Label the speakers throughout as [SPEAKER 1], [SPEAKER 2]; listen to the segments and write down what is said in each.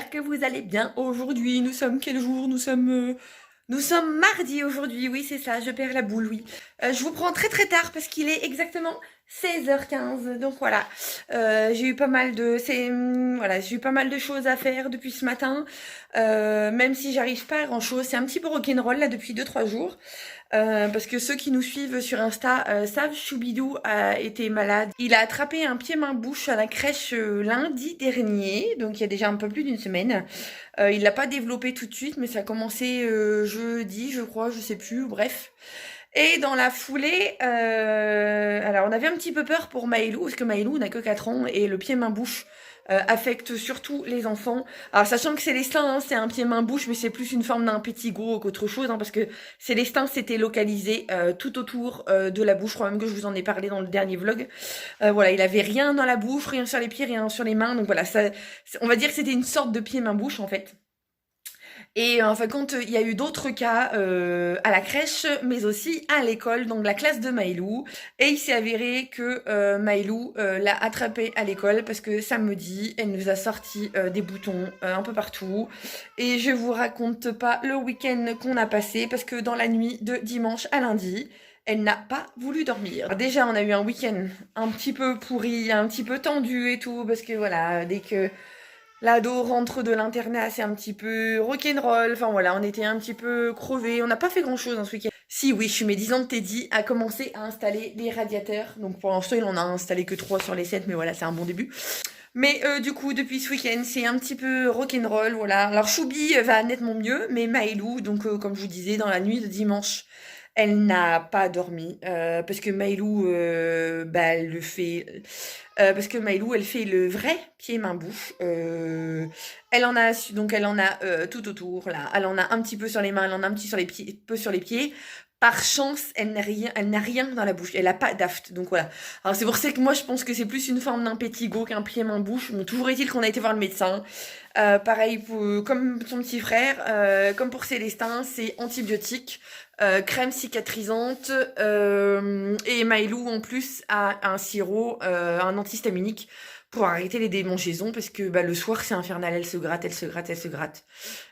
[SPEAKER 1] j'espère que vous allez bien. Aujourd'hui, nous sommes quel jour? Nous sommes mardi aujourd'hui, oui c'est ça, je perds la boule, oui. Je vous prends très très tard parce qu'il est exactement 16h15, donc voilà. J'ai eu pas mal de, voilà, j'ai eu pas mal de choses à faire depuis ce matin. Même si j'arrive pas à grand chose, c'est un petit peu rock'n'roll là depuis 2-3 jours. Parce que ceux qui nous suivent sur Insta savent, Choubidou a été malade. Il a attrapé un pied-main-bouche à la crèche lundi dernier, donc il y a déjà un peu plus d'une semaine. Il l'a pas développé tout de suite, mais ça a commencé jeudi, je crois, je sais plus, bref. Et dans la foulée, alors on avait un petit peu peur pour Maëlou, parce que Maëlou n'a que 4 ans, et le pied-main-bouche affecte surtout les enfants. Alors sachant que Célestin, hein, c'est un pied-main-bouche, mais c'est plus une forme d'impétigo qu'autre chose, hein, parce que Célestin s'était localisé tout autour de la bouche. Je crois même que je vous en ai parlé dans le dernier vlog. Voilà, il avait rien dans la bouche, rien sur les pieds, rien sur les mains. Donc voilà, ça, on va dire que c'était une sorte de pied-main-bouche en fait. Et en fin de compte, il y a eu d'autres cas à la crèche, mais aussi à l'école, donc la classe de Maëlou. Et il s'est avéré que Maëlou l'a attrapé à l'école parce que samedi, elle nous a sorti des boutons un peu partout. Et je vous raconte pas le week-end qu'on a passé parce que dans la nuit de dimanche à lundi, elle n'a pas voulu dormir. Déjà, on a eu un week-end un petit peu pourri, un petit peu tendu et tout, parce que voilà, dès que l'ado rentre de l'internat, c'est un petit peu rock'n'roll. Enfin voilà, on était un petit peu crevés. On n'a pas fait grand chose ce week-end. Si, oui, je suis médisante. Teddy a commencé à installer les radiateurs. Donc pour l'instant, il en a installé que 3 sur les 7, mais voilà, c'est un bon début. Mais du coup, depuis ce week-end, c'est un petit peu rock'n'roll, voilà. Alors Choubi va nettement mieux, mais Maëlou, donc comme je vous disais, dans la nuit de dimanche, elle n'a pas dormi parce que Maëlou, bah, elle le fait. Parce que Maëlou, elle fait le vrai pied-main-bouche. Elle en a donc elle en a tout autour là. Elle en a un petit peu sur les mains, elle en a un petit sur les pieds, peu sur les pieds. Par chance, elle n'a rien dans la bouche. Elle a pas d'aft. Donc voilà. Alors c'est pour ça que moi je pense que c'est plus une forme d'impétigo qu'un pied-main-bouche. Bon, toujours est-il qu'on a été voir le médecin. Pareil comme son petit frère, comme pour Célestin, c'est antibiotique, crème cicatrisante et Maëlou en plus a un sirop, un antihistaminique pour arrêter les démangeaisons parce que bah, le soir c'est infernal, elle se gratte, elle se gratte, elle se gratte.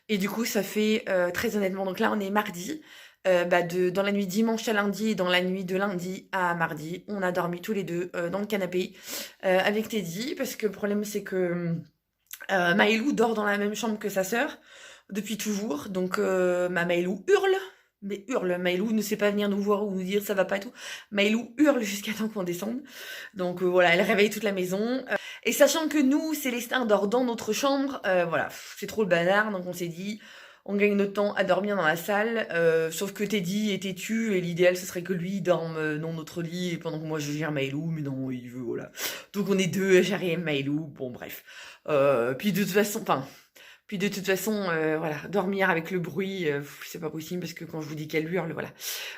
[SPEAKER 1] Et du coup ça fait très honnêtement, donc là on est mardi. Bah dans la nuit dimanche à lundi et dans la nuit de lundi à mardi, on a dormi tous les deux dans le canapé avec Teddy parce que le problème c'est que Maëlou dort dans la même chambre que sa sœur depuis toujours, donc ma Maëlou hurle, mais hurle. Maëlou ne sait pas venir nous voir ou nous dire ça va pas et tout. Maëlou hurle jusqu'à temps qu'on descende. Donc voilà, elle réveille toute la maison. Et sachant que nous, Célestin dort dans notre chambre, voilà, c'est trop le bazar, donc on s'est dit, on gagne notre temps à dormir dans la salle, sauf que Teddy est têtu et l'idéal ce serait que lui dorme dans notre lit et pendant que moi je gère Maëlou, mais non, il veut, voilà. Donc on est deux à gérer Maëlou, bon bref. Puis de toute façon, voilà, dormir avec le bruit, c'est pas possible parce que quand je vous dis qu'elle hurle, voilà.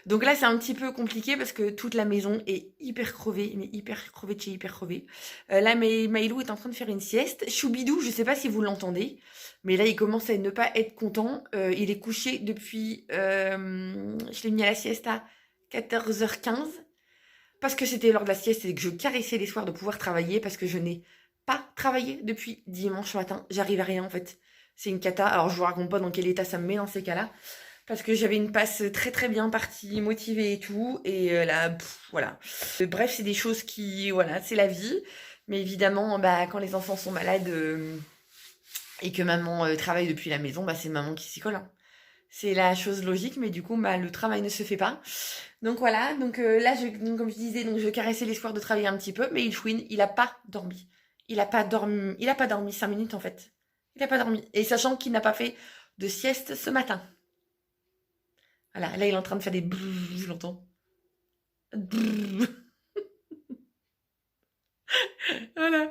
[SPEAKER 1] Donc là, c'est un petit peu compliqué parce que toute la maison est hyper crevée, mais hyper crevée de chez hyper crevée. Là, Maïlou est en train de faire une sieste. Choubidou, je sais pas si vous l'entendez, mais là, il commence à ne pas être content. Il est couché depuis, je l'ai mis à la sieste à 14h15 parce que c'était l'heure de la sieste et que je caressais les soirs de pouvoir travailler parce que je n'ai pas travaillé depuis dimanche matin. J'arrive à rien en fait. C'est une cata. Alors je vous raconte pas dans quel état ça me met dans ces cas-là. Parce que j'avais une passe très très bien partie, motivée et tout. Et là, voilà. Bref, c'est des choses qui, voilà, c'est la vie. Mais évidemment, bah, quand les enfants sont malades et que maman travaille depuis la maison, bah, c'est maman qui s'y colle, hein. C'est la chose logique, mais du coup, bah, le travail ne se fait pas. Donc voilà, donc là, donc, comme je disais, donc je caressais l'espoir de travailler un petit peu, mais il chouine, il a pas dormi. Il a pas dormi 5 minutes en fait. Il a pas dormi. Et sachant qu'il n'a pas fait de sieste ce matin. Voilà, là, il est en train de faire des brrr, je l'entends. Brrr. Voilà.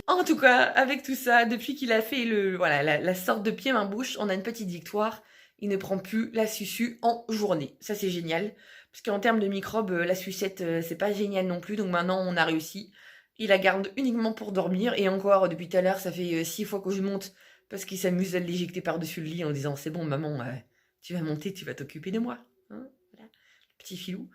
[SPEAKER 1] En tout cas, avec tout ça, depuis qu'il a fait voilà, la sorte de pied-main-bouche, on a une petite victoire. Il ne prend plus la succiu en journée. Ça, c'est génial. Parce qu'en termes de microbes, la sucette, c'est pas génial non plus. Donc maintenant, on a réussi. Il la garde uniquement pour dormir. Et encore, depuis tout à l'heure, ça fait 6 fois que je monte. Parce qu'il s'amuse à l'éjecter par-dessus le lit en disant, c'est bon, maman, tu vas monter, tu vas t'occuper de moi. Hein, voilà. Petit filou.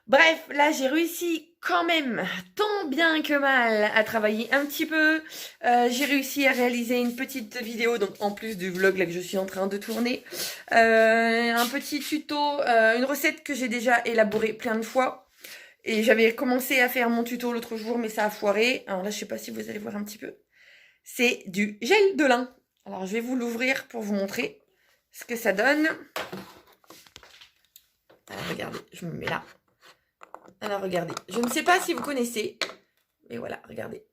[SPEAKER 1] Bref, là j'ai réussi quand même, tant bien que mal, à travailler un petit peu. J'ai réussi à réaliser une petite vidéo, donc en plus du vlog là que je suis en train de tourner. Un petit tuto, une recette que j'ai déjà élaborée plein de fois. Et j'avais commencé à faire mon tuto l'autre jour, mais ça a foiré. Alors là, je sais pas si vous allez voir un petit peu. C'est du gel de lin. Alors je vais vous l'ouvrir pour vous montrer ce que ça donne. Alors regardez, je me mets là. Alors regardez, je ne sais pas si vous connaissez, mais voilà, regardez.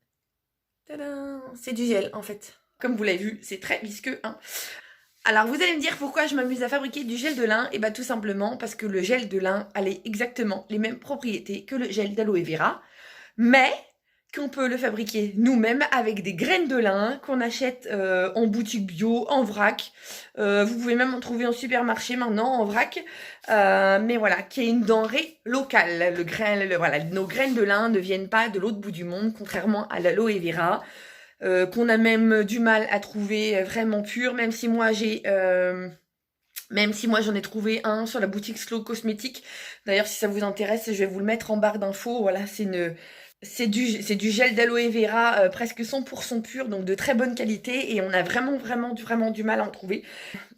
[SPEAKER 1] Tadam, c'est du gel en fait. Comme vous l'avez vu, c'est très visqueux, hein. Alors vous allez me dire pourquoi je m'amuse à fabriquer du gel de lin. Et bien tout simplement parce que le gel de lin a exactement les mêmes propriétés que le gel d'aloe vera, mais qu'on peut le fabriquer nous-mêmes avec des graines de lin qu'on achète en boutique bio, en vrac. Vous pouvez même en trouver en supermarché maintenant, en vrac. Mais voilà, qui est une denrée locale. Voilà, nos graines de lin ne viennent pas de l'autre bout du monde, contrairement à l'aloe vera. Qu'on a même du mal à trouver vraiment pur, même si moi j'en ai trouvé un sur la boutique Slow Cosmétique. D'ailleurs, si ça vous intéresse, je vais vous le mettre en barre d'infos. Voilà, c'est du gel d'aloe vera presque 100% pur, donc de très bonne qualité. Et on a vraiment du mal à en trouver.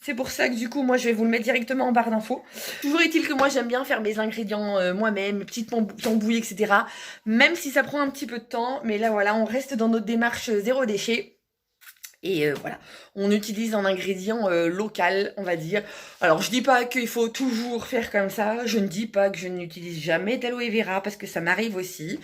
[SPEAKER 1] C'est pour ça que du coup, moi, je vais vous le mettre directement en barre d'infos. Toujours est-il que moi, j'aime bien faire mes ingrédients moi-même, mes petites tambouilles, etc. Même si ça prend un petit peu de temps. Mais là, voilà, on reste dans notre démarche zéro déchet. Et voilà, on utilise un ingrédient local, on va dire. Alors, je dis pas qu'il faut toujours faire comme ça. Je ne dis pas que je n'utilise jamais d'aloe vera parce que ça m'arrive aussi.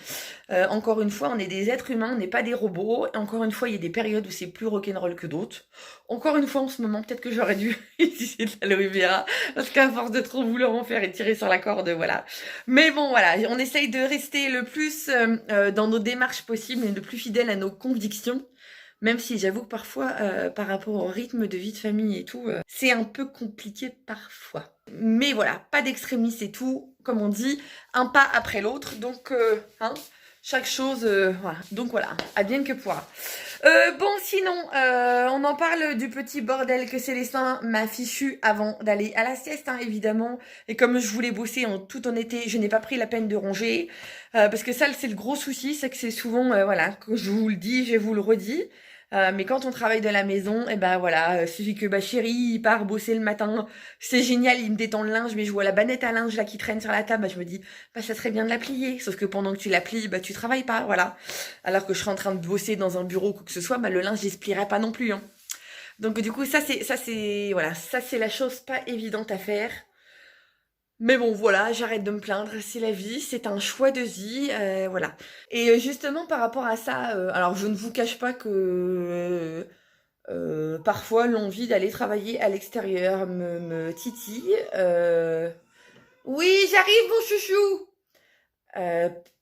[SPEAKER 1] Encore une fois, on est des êtres humains, on n'est pas des robots. Encore une fois, il y a des périodes où c'est plus rock'n'roll que d'autres. Encore une fois, en ce moment, peut-être que j'aurais dû utiliser de l'aloe vera parce qu'à force de trop vouloir en faire et tirer sur la corde, voilà. Mais bon, voilà, on essaye de rester le plus dans nos démarches possibles et le plus fidèle à nos convictions. Même si j'avoue que parfois, par rapport au rythme de vie de famille et tout, c'est un peu compliqué parfois. Mais voilà, pas d'extrémisme et tout, comme on dit, un pas après l'autre. Donc, hein, chaque chose, voilà. Donc voilà, advienne que pourra. Bon, sinon, on en parle du petit bordel que Célestin m'a fichu avant d'aller à la sieste, hein, évidemment. Et comme je voulais bosser tout en été, je n'ai pas pris la peine de ranger. Parce que ça, c'est le gros souci, c'est que c'est souvent, voilà, que je vous le dis, je vous le redis. Mais quand on travaille de la maison, et ben voilà, suffit que chéri, il part bosser le matin, c'est génial, il me détend le linge, mais je vois la bannette à linge là qui traîne sur la table, je me dis, bah ça serait bien de la plier. Sauf que pendant que tu la plies, bah tu travailles pas, voilà. Alors que je serais en train de bosser dans un bureau ou quoi que ce soit, bah le linge il se plierait pas non plus, hein. Donc du coup voilà, ça c'est la chose pas évidente à faire. Mais bon, voilà, j'arrête de me plaindre, c'est la vie, c'est un choix de vie, voilà. Et justement, par rapport à ça, alors je ne vous cache pas que parfois l'envie d'aller travailler à l'extérieur me titille. Oui, j'arrive, mon chouchou!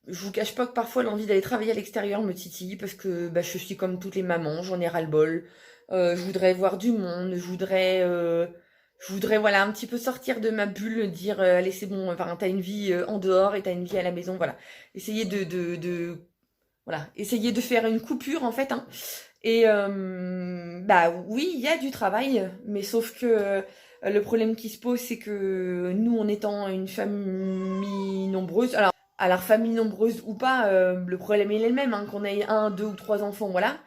[SPEAKER 1] Je vous cache pas que parfois l'envie d'aller travailler à l'extérieur me titille parce que bah, je suis comme toutes les mamans, j'en ai ras-le-bol. Je voudrais voir du monde, je voudrais voilà un petit peu sortir de ma bulle, dire allez c'est bon, enfin t'as une vie en dehors et t'as une vie à la maison, voilà. Essayer voilà, essayer de faire une coupure en fait, hein. Et bah oui, il y a du travail, mais sauf que le problème qui se pose, c'est que nous, en étant une famille nombreuse, alors famille nombreuse ou pas, le problème il est le même, hein, qu'on ait un, deux ou trois enfants, voilà.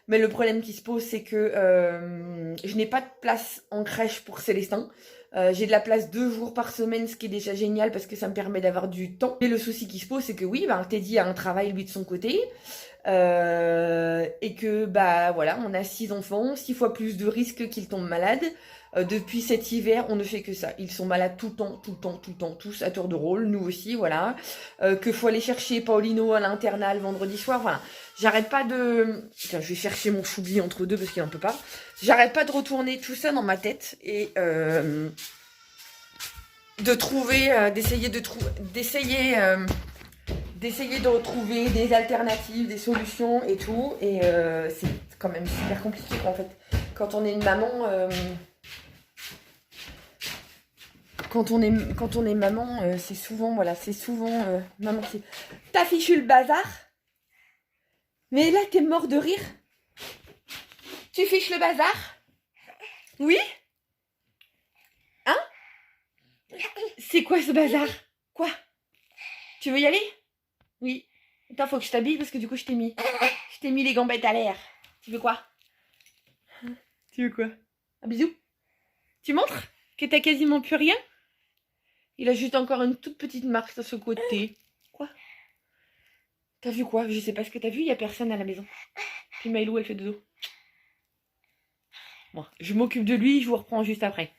[SPEAKER 1] Mais le problème qui se pose, c'est que je n'ai pas de place en crèche pour Célestin. J'ai de la place 2 jours par semaine, ce qui est déjà génial parce que ça me permet d'avoir du temps. Et le souci qui se pose, c'est que oui, bah, Teddy a un travail lui de son côté. Et que bah voilà, on a 6 enfants, 6 fois plus de risques qu'ils tombent malades. Depuis cet hiver, on ne fait que ça. Ils sont malades tout le temps, tous à tour de rôle, nous aussi, voilà. Que faut aller chercher Paulino à l'internat le vendredi soir, voilà. J'arrête pas de... Tiens, je vais chercher mon choubli entre deux parce qu'il en peut pas. J'arrête pas de retourner tout ça dans ma tête et de trouver, d'essayer de retrouver des alternatives, des solutions et tout. Et c'est quand même super compliqué en fait. Quand on est une maman, quand on est maman, c'est souvent, voilà, maman, c'est t'as fichu le bazar. Mais là, t'es mort de rire. Tu fiches le bazar? Oui? Hein? C'est quoi ce bazar? Quoi? Tu veux y aller? Oui. Attends, faut que je t'habille parce que du coup, je t'ai mis les gambettes à l'air. Tu veux quoi? Tu veux quoi? Un bisou? Tu montres que t'as quasiment plus rien? Il a juste encore une toute petite marque sur ce côté. Quoi? T'as vu quoi? Je sais pas ce que t'as vu, il y a personne à la maison. Puis Maëlou, elle fait dodo. Bon, je m'occupe de lui, je vous reprends juste après.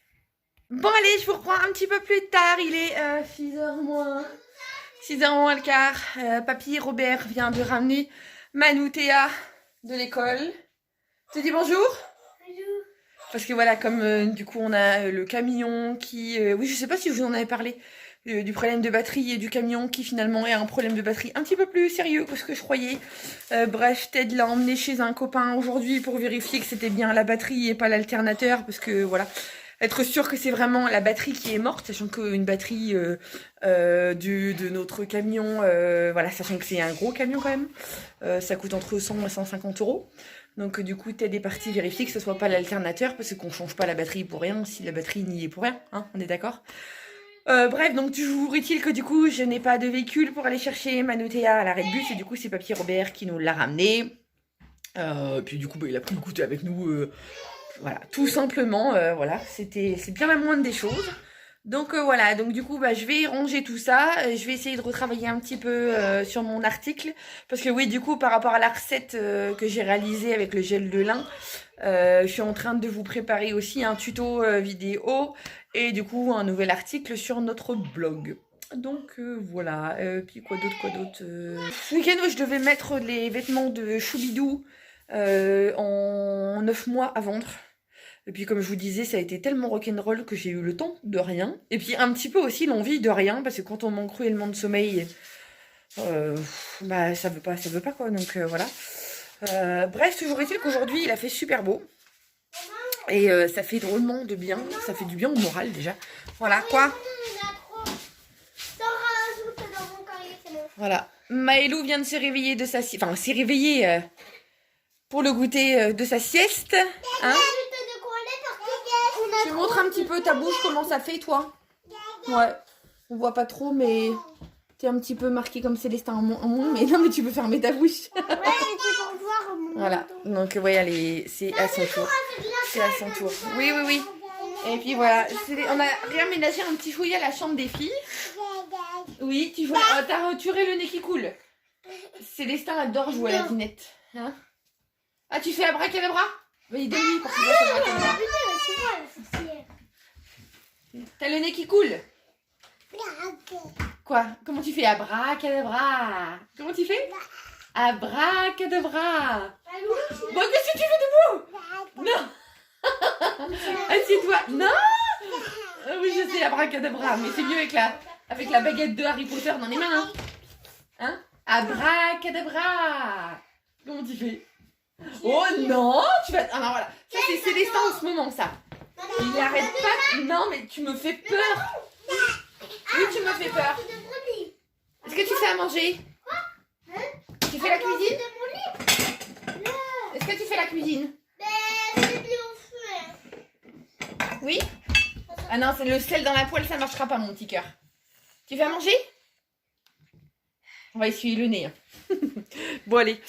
[SPEAKER 1] Bon allez, je vous reprends un petit peu plus tard. Il est 6h moins le quart. Papy Robert vient de ramener Manu Théa de l'école. Tu te dis bonjour? Bonjour. Parce que voilà, comme du coup on a le camion qui... oui, je sais pas si je vous en avais parlé. Du problème de batterie et du camion qui finalement est un problème de batterie un petit peu plus sérieux que ce que je croyais. Bref, Ted l'a emmené chez un copain aujourd'hui pour vérifier que c'était bien la batterie et pas l'alternateur. Parce que voilà, être sûr que c'est vraiment la batterie qui est morte, sachant qu'une batterie de notre camion, voilà, sachant que c'est un gros camion quand même, ça coûte entre 100 et 150 €. Donc du coup, Ted est parti vérifier que ce soit pas l'alternateur, parce qu'on change pas la batterie pour rien, si la batterie n'y est pour rien, hein, on est d'accord. Bref, donc toujours est-il que du coup, je n'ai pas de véhicule pour aller chercher Manu Théa à l'arrêt de bus, et du coup, c'est Papy Robert qui nous l'a ramené. Puis du coup, il a pris le goûter avec nous, voilà, tout simplement, voilà, c'est bien la moindre des choses. Donc voilà, donc du coup je vais ranger tout ça, je vais essayer de retravailler un petit peu sur mon article, parce que oui, du coup par rapport à la recette que j'ai réalisée avec le gel de lin, je suis en train de vous préparer aussi un tuto vidéo et du coup un nouvel article sur notre blog. Donc voilà, puis quoi d'autre Ce week-end, je devais mettre les vêtements de Choubidou en 9 mois à vendre. Et puis comme je vous disais, ça a été tellement rock'n'roll que j'ai eu le temps de rien. Et puis un petit peu aussi l'envie de rien, parce que quand on manque cruellement de sommeil, ça veut pas quoi, donc voilà. Bref, toujours est-il qu'aujourd'hui il a fait super beau. Et ça fait drôlement de bien, ça fait du bien au moral déjà. Voilà, quoi. Voilà, Maëlou vient de se réveiller de sa sieste, enfin s'est réveillée pour le goûter de sa sieste. Hein? Tu montres un petit peu ta bouche, comment ça fait toi? Ouais, on voit pas trop, mais t'es un petit peu marqué comme Célestin en moins, mais non, mais tu peux fermer ta bouche. Ouais, mais tu peux voir. Voilà, donc ouais, allez, c'est à son tour. C'est à son tour. Oui, oui, oui. Et puis voilà, on a réaménagé un petit fouillis à la chambre des filles. Oui, tu as retiré le nez qui coule. Célestin adore jouer à la dinette. Hein? Ah, tu fais abracadabra? Oui, donne-lui pour qu'il fasse abracadabra. T'as le nez qui coule? Quoi? Comment tu fais abracadabra? Comment tu fais? Abracadabra. Bon, qu'est-ce que tu fais debout? Non. Assieds-toi. Non. Oui, je sais, abracadabra, mais c'est mieux avec la baguette de Harry Potter dans les mains. Hein? Abracadabra. Comment tu fais? Oh non, tu vas... Ah non, voilà. Ça, c'est Célestin en ce moment, ça. Il n'arrête pas... Non, mais tu me fais peur. Oui, tu me fais peur. Est-ce que tu fais à manger? Tu fais la cuisine? Est-ce que tu fais la cuisine? Oui? Ah non, c'est le sel dans la poêle, ça marchera pas, mon petit cœur. Tu fais à manger? On va essuyer le nez. Bon, allez.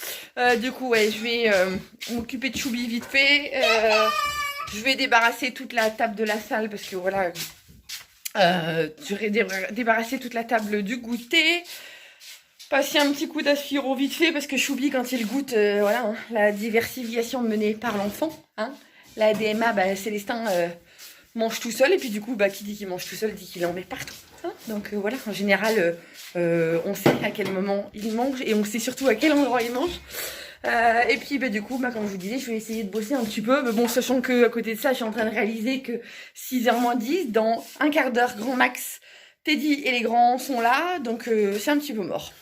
[SPEAKER 1] Du coup, ouais, je vais m'occuper de Choubi vite fait. Je vais débarrasser toute la table de la salle parce que voilà, je vais débarrasser toute la table du goûter. Passer un petit coup d'aspiro vite fait parce que Choubi, quand il goûte, voilà, hein, la diversification menée par l'enfant. Hein, la DMA, Célestin mange tout seul. Et puis du coup, qui dit qu'il mange tout seul dit qu'il en met partout. Hein, donc voilà, en général, on sait à quel moment il mange et on sait surtout à quel endroit il mange. Et puis du coup, comme je vous disais, je vais essayer de bosser un petit peu. Mais bon, sachant que à côté de ça, je suis en train de réaliser que 6h moins 10, dans un quart d'heure grand max, Teddy et les grands sont là. Donc c'est un petit peu mort.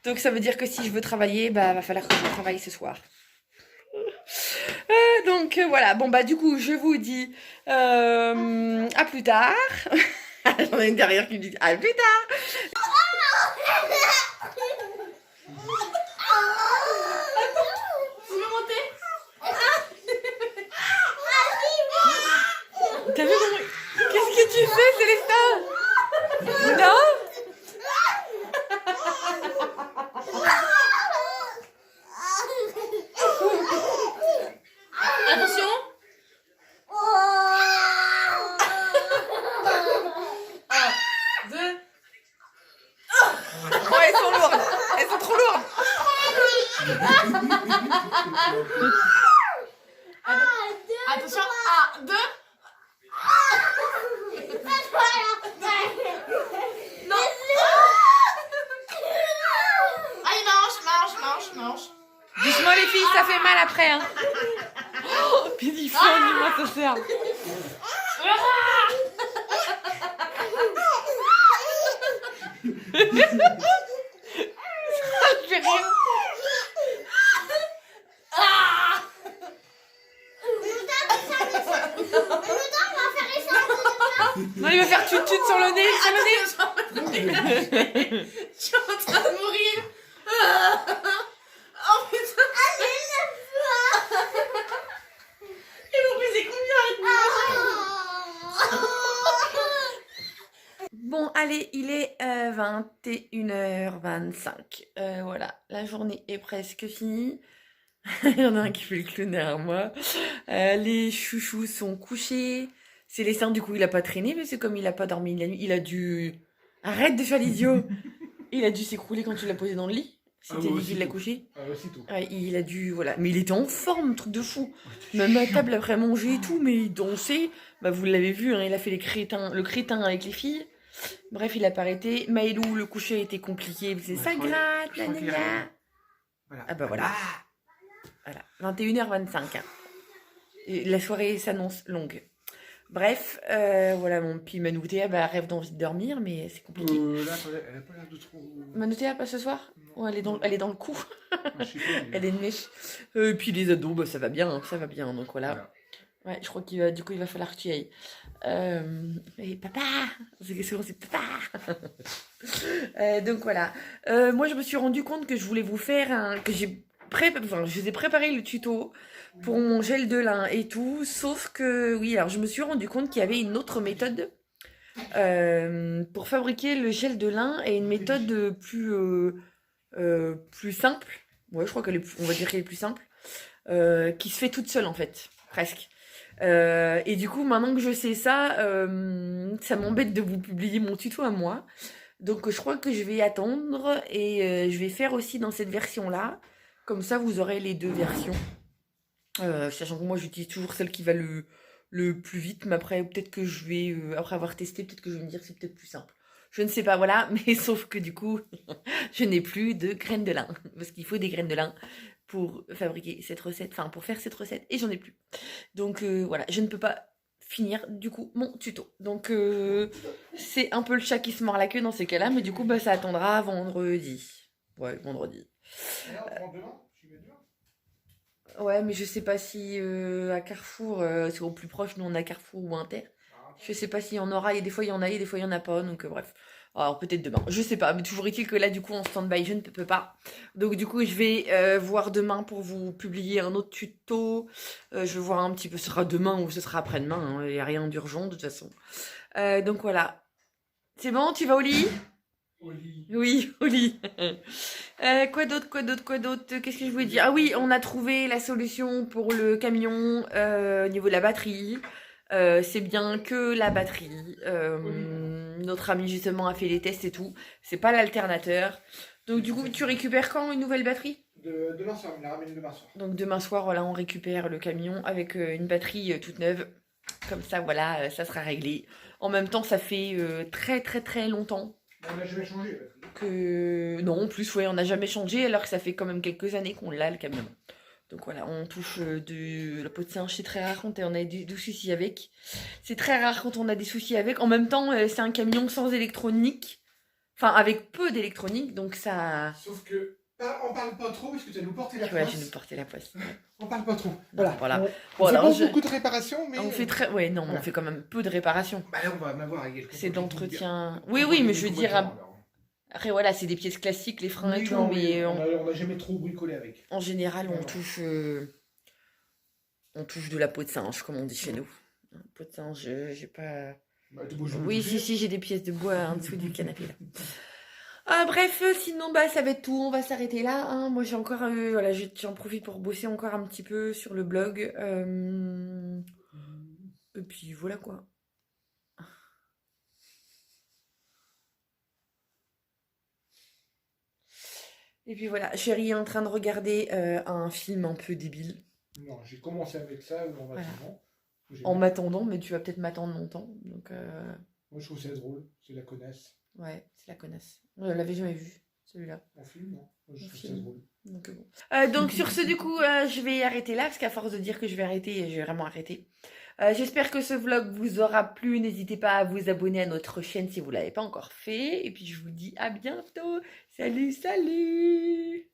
[SPEAKER 1] Donc ça veut dire que si je veux travailler, va falloir que je travaille ce soir. Donc voilà, bon du coup je vous dis à plus tard. J'en ai une derrière qui me dit à plus tard. Tu veux monter? T'as vu comment... Qu'est-ce que tu fais, Célestin? Non? ça fait mal après, hein. Oh, Pédiphone, dis-moi ça sert. Je fais rire. Non, il va faire tut-tut sur le nez,
[SPEAKER 2] Je suis en train de mourir. Oh putain. Ils m'ont pesé combien?
[SPEAKER 1] Bon, allez, il est 21h25. Voilà, la journée est presque finie. Il y en a un qui fait le clown derrière moi. Les chouchous sont couchés. Célestin, du coup, il a pas traîné, mais c'est comme il a pas dormi la nuit. Il a dû... Arrête de faire l'idiot. Il a dû s'écrouler quand tu l'as posé dans le lit. C'était lui qui l'a couché.
[SPEAKER 3] Aussitôt.
[SPEAKER 1] Ouais, il a dû... Voilà. Mais il était en forme, truc de fou. Même à table après manger et tout, mais il dansait. Bah, vous l'avez vu, hein, il a fait le crétin avec les filles. Bref, il a pas arrêté. Maëlou, le coucher était compliqué. C'est ça gratte, la nana.
[SPEAKER 3] Voilà.
[SPEAKER 1] Ah bah voilà. Voilà. 21h25. Hein. Et la soirée s'annonce longue. Bref, voilà, mon petit Manoutéa rêve d'envie de dormir, mais c'est compliqué.
[SPEAKER 3] Là, elle a pas l'air de trop...
[SPEAKER 1] Manoutéa, pas ce soir? Ouais, elle est dans le cou.
[SPEAKER 3] Je sais pas, mais...
[SPEAKER 1] Elle est de mèche. Et puis les ados, bah, ça va bien, donc voilà. Ouais, je crois qu'il va falloir que tu y ailles. Et papa, c'est papa. Donc voilà. Moi, je me suis rendu compte que je voulais vous faire je vous ai préparé le tuto pour mon gel de lin et tout, sauf que oui, alors je me suis rendu compte qu'il y avait une autre méthode pour fabriquer le gel de lin et une méthode plus simple. Ouais, je crois on va dire qu'elle est plus simple, qui se fait toute seule en fait, presque. Et du coup, maintenant que je sais ça, ça m'embête de vous publier mon tuto à moi. Donc je crois que je vais attendre et je vais faire aussi dans cette version-là. Comme ça, vous aurez les deux versions. Sachant que moi, j'utilise toujours celle qui va le plus vite. Mais après, peut-être que je vais, après avoir testé, peut-être que je vais me dire que c'est peut-être plus simple. Je ne sais pas, voilà. Mais sauf que du coup, je n'ai plus de graines de lin. Parce qu'il faut des graines de lin pour fabriquer cette recette. Enfin, pour faire cette recette. Et j'en ai plus. Donc voilà, je ne peux pas finir du coup mon tuto. Donc c'est un peu le chat qui se mord la queue dans ces cas-là. Mais du coup, ça attendra vendredi. Ouais, vendredi. Ouais, mais je sais pas si à Carrefour, c'est au plus proche, nous on a Carrefour ou Inter. Je sais pas s'il y en aura, et des fois il y en a et des fois il y en a pas, donc bref. Alors peut-être demain, je sais pas, mais toujours est-il que là du coup en stand-by je ne peux pas. Donc du coup je vais voir demain pour vous publier un autre tuto. Je vais voir un petit peu, ce sera demain ou ce sera après-demain, hein, il n'y a rien d'urgent de toute façon. Donc voilà. C'est bon, tu vas au lit ? Oui, au lit. Quoi d'autre Qu'est-ce que je voulais dire? Ah oui, on a trouvé la solution pour le camion au niveau de la batterie. C'est bien que la batterie. Notre ami justement a fait les tests et tout. C'est pas l'alternateur. Donc du coup, tu récupères quand une nouvelle batterie?
[SPEAKER 3] Demain soir, on la ramène demain soir.
[SPEAKER 1] Donc demain soir, voilà, on récupère le camion avec une batterie toute neuve. Comme ça, voilà, ça sera réglé. En même temps, ça fait très très très longtemps.
[SPEAKER 3] On n'a jamais changé.
[SPEAKER 1] Non, en plus, ouais, on n'a jamais changé alors que ça fait quand même quelques années qu'on l'a le camion. Donc voilà, on touche de la peau de singe, c'est très rare quand on a des soucis avec. C'est très rare quand on a des soucis avec. En même temps, c'est un camion sans électronique. Enfin, avec peu d'électronique, donc ça...
[SPEAKER 3] Sauf que, on parle pas trop parce que tu vas nous porter la poisse.
[SPEAKER 1] Ouais, je vais nous porter la poisse.
[SPEAKER 3] On parle pas trop. Voilà.
[SPEAKER 1] On
[SPEAKER 3] fait pas beaucoup de réparations, mais...
[SPEAKER 1] On fait très... Ouais, non, voilà. On fait quand même peu de réparations.
[SPEAKER 3] Bah là, on va en avoir avec...
[SPEAKER 1] C'est d'entretien... Oui, mais je veux dire... Après, voilà, c'est des pièces classiques, les freins et tout,
[SPEAKER 3] non,
[SPEAKER 1] mais...
[SPEAKER 3] On n'a jamais trop bricolé avec.
[SPEAKER 1] En général, on touche de la peau de singe, comme on dit chez nous. Peau de singe, j'ai pas... Oui, si, j'ai des pièces de bois en dessous du canapé, là. Bref, sinon, ça va être tout. On va s'arrêter là. Hein. Moi, j'ai encore... voilà, j'en profite pour bosser encore un petit peu sur le blog. Et puis, voilà, quoi. Et puis voilà, chérie est en train de regarder un film un peu débile.
[SPEAKER 3] Non, j'ai commencé avec ça en m'attendant.
[SPEAKER 1] Voilà. En m'attendant, mais tu vas peut-être m'attendre longtemps. Donc,
[SPEAKER 3] moi, je trouve ça drôle, c'est la connasse.
[SPEAKER 1] Ouais, c'est la connasse. On l'avait jamais vu. celui-là.
[SPEAKER 3] On filme, non? Je
[SPEAKER 1] On
[SPEAKER 3] trouve ça
[SPEAKER 1] filme.
[SPEAKER 3] drôle.
[SPEAKER 1] Donc, bon. Donc sur ce, du coup, je vais arrêter là, parce qu'à force de dire que je vais arrêter, je vais vraiment arrêter. J'espère que ce vlog vous aura plu. N'hésitez pas à vous abonner à notre chaîne si vous ne l'avez pas encore fait. Et puis je vous dis à bientôt. Salut, salut!